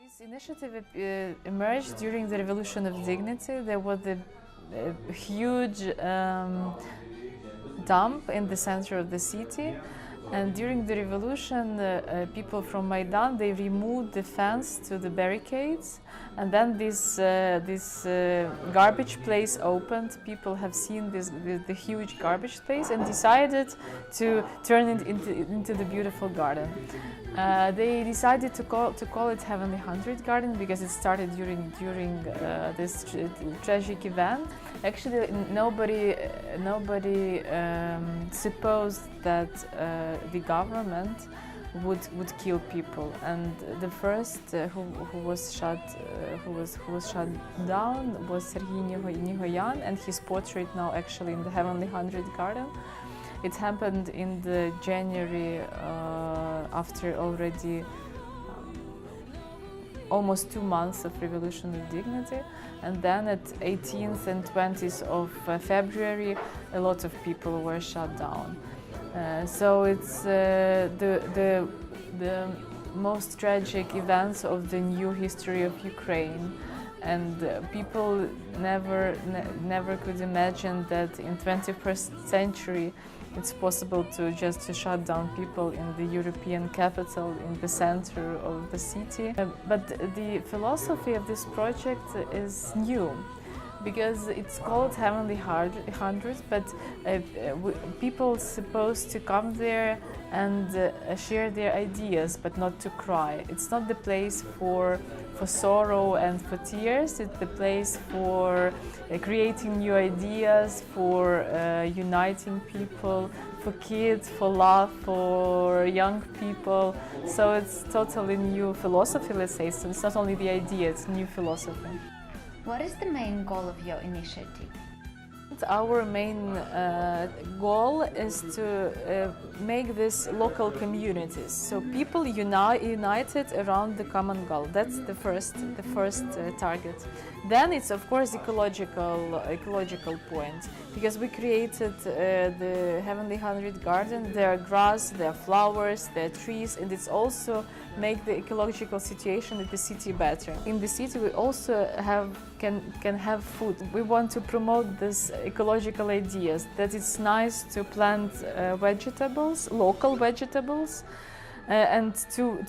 This initiative emerged during the Revolution of Dignity. There was a huge dump in the center of the city, and during the revolution, people from Maidan, they removed the fence to the barricades, and then this garbage place opened. People have seen the huge garbage place and decided to turn it into the beautiful garden. They decided to call it Heavenly 100 Garden because it started during this tragic event. Actually, nobody supposed that the government would kill people, and the first who was shot down was Sergei Nigoyan, and his portrait now actually in the Heavenly 100 Garden. It happened in the January after already almost 2 months of Revolution of Dignity, and then at 18th and 20th of February, a lot of people were shot down. So it's the most tragic events of the new history of Ukraine, and people never could imagine that in 21st century it's possible to shut down people in the European capital, in the center of the city. But the philosophy of this project is new, because it's called Heavenly 100, but people supposed to come there and share their ideas, but not to cry. It's not the place for sorrow and for tears. It's the place for creating new ideas, for uniting people, for kids, for love, for young people. So it's totally new philosophy, let's say. So it's not only the idea, it's new philosophy. What is the main goal of your initiative? Our main goal is to make this local communities, so people united around the common goal. That's the first target. Then it's of course ecological point, because we created the Heavenly 100 Garden. There are grass, there are flowers, there are trees, and it's also make the ecological situation in the city better. In the city we also can have food. We want to promote this ecological ideas, that it's nice to plant vegetables, local vegetables, and to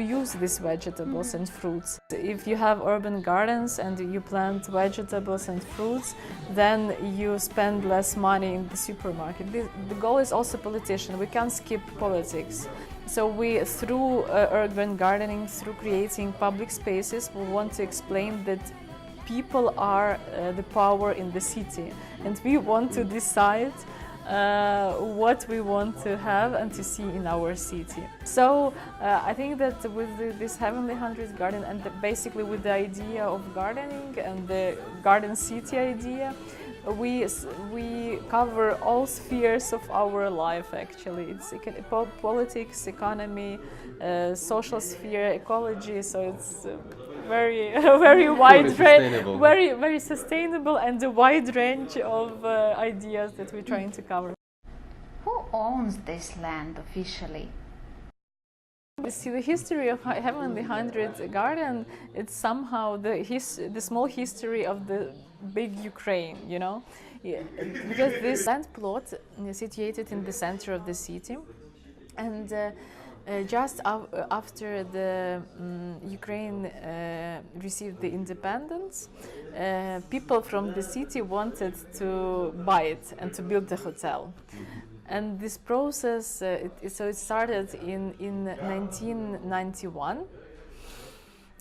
use these vegetables and fruits. If you have urban gardens and you plant vegetables and fruits, then you spend less money in the supermarket. The goal is also politician. We can't skip politics. So through urban gardening, through creating public spaces, we want to explain that people are the power in the city, and we want to decide what we want to have and to see in our city. So I think that with this Heavenly 100 Garden, and basically with the idea of gardening and the garden city idea, we cover all spheres of our life. Actually, it's politics, economy, social sphere, ecology. So it's very wide range, very sustainable, and a wide range of ideas that we're trying to cover. Who owns this land officially? See, the history of Heavenly 100 Garden, it's somehow the small history of the big Ukraine, you know? Yeah, because this land plot is situated in the center of the city, and just after the Ukraine received the independence, people from the city wanted to buy it and to build the hotel. And this process, so it started in 1991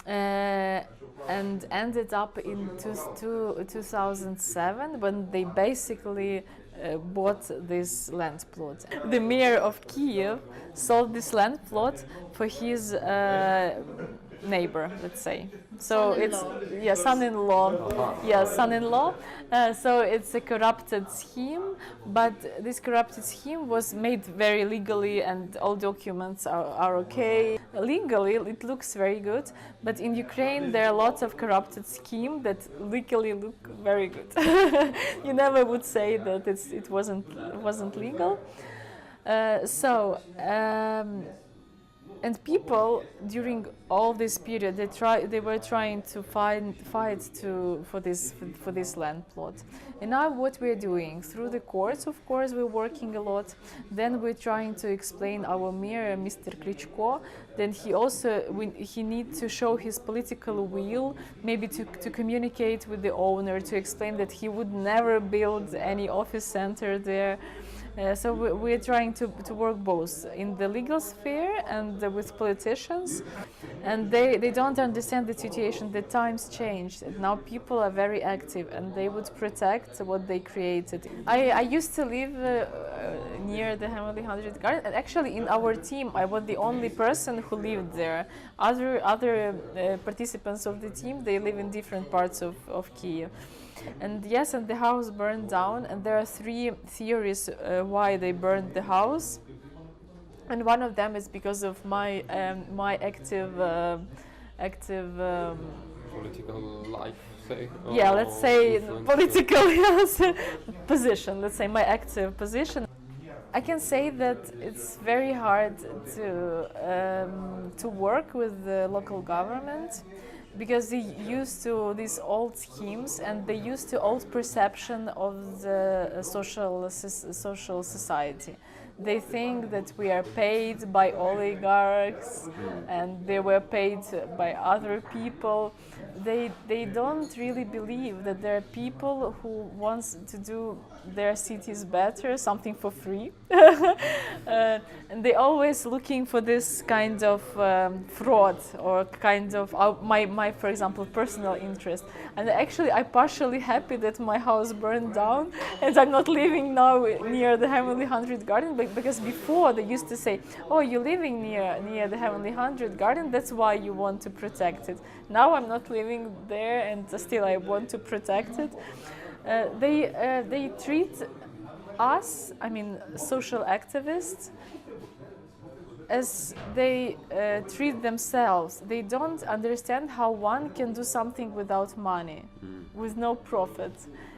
and ended up in 2007, when they basically bought this land plot. The mayor of Kiev sold this land plot for his neighbor, let's say. So it's son-in-law. So it's a corrupted scheme, but this corrupted scheme was made very legally, and all documents are okay. Legally, it looks very good, but in Ukraine there are lots of corrupted schemes that legally look very good. You never would say that it wasn't legal. And people during all this period they were trying to fight for this land plot. And now what we're doing through the courts, of course, we're working a lot. Then we're trying to explain our mayor, Mr. Klitschko. Then he needs to show his political will, maybe to communicate with the owner, to explain that he would never build any office center there. So we're trying to work both in the legal sphere and with politicians, and they don't understand the situation. The times changed. Now people are very active and they would protect what they created. I used to live near the Heavenly 100 Garden, and actually in our team I was the only person who lived there. Other participants of the team, they live in different parts of Kiev. And yes, and the house burned down, and there are three theories why they burned the house. And one of them is because of my active political life, say. Yeah, let's say political yes, position. Let's say my active position. I can say that it's very hard to work with the local government, because they used to these old schemes and they used to old perception of the social society. They think that we are paid by oligarchs and they were paid by other people. They don't really believe that there are people who want to do their cities better, something for free. And they're always looking for this kind of fraud or kind of my, for example, personal interest. And actually I'm partially happy that my house burned down and I'm not living now near the Heavenly 100 Garden, because before they used to say, oh, you're living near the Heavenly 100 Garden, that's why you want to protect it. Now I'm not living there and still I want to protect it. They treat us, I mean social activists, as they treat themselves. They don't understand how one can do something without money, with no profit.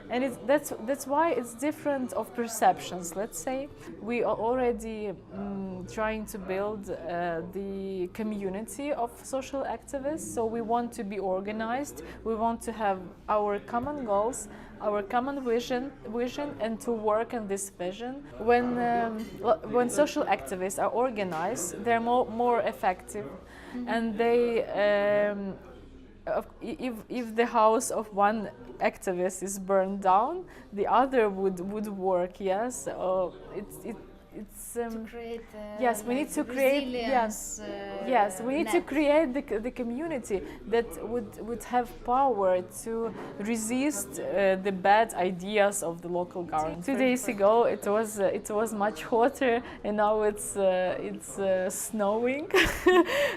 And that's why it's different of perceptions, let's say. We are already trying to build the community of social activists, so we want to be organized, we want to have our common goals, our common vision, and to work on this vision. When social activists are organized, they're more effective, and they. If the house of one activist is burned down, the other would work. Yes, it's to create yes, we need to create yes, we need to create the community that would have power to resist the bad ideas of the local government. 2 days ago it was much hotter, and now it's snowing.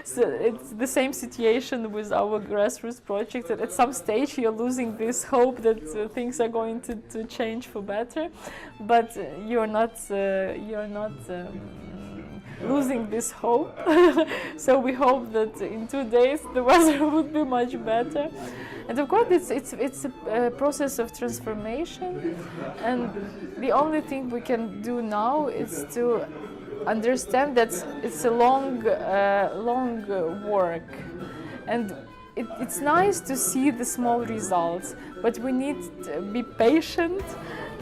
So it's the same situation with our grassroots project, that at some stage you're losing this hope that things are going to change for better, but you're not losing this hope. So we hope that in 2 days the weather would be much better. And of course it's a process of transformation, and the only thing we can do now is to understand that it's a long work, and it's nice to see the small results, but we need to be patient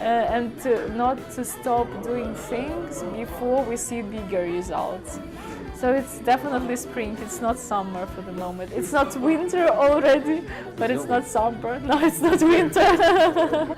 and not to stop doing things before we see bigger results. So it's definitely spring, it's not summer for the moment. It's not winter already, but it's not summer. No, it's not winter.